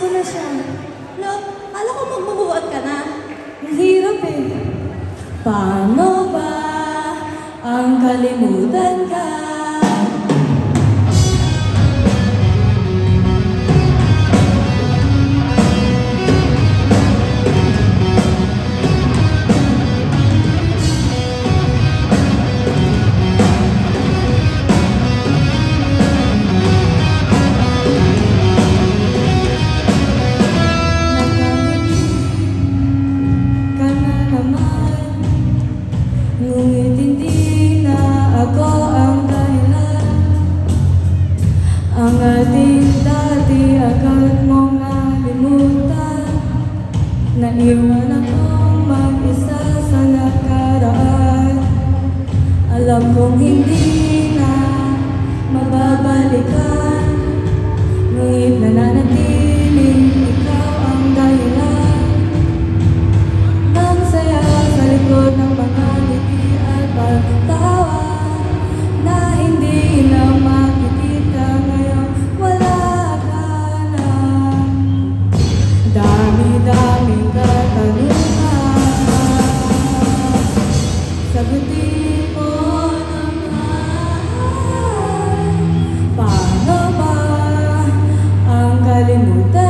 ko na siya. Love, kala ko magmumuhat ka na. Ang hirap eh. Paano ba ang kalimutan ka? Ngunit hindi na ako ang dahilan. Ang ating dati agad mong nalimutan. Naiwan akong mag-isa sa nakaraan. Alam kong hindi na mababalikan, ngunit nananatiling ikaw ang dahilan ng saya sa likod ng mga pagtawa na hindi na makikita ngayon. Wala ka na. Dami-daming katanungan, sagutin mo naman. Paano ba ang kalimutan?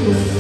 ko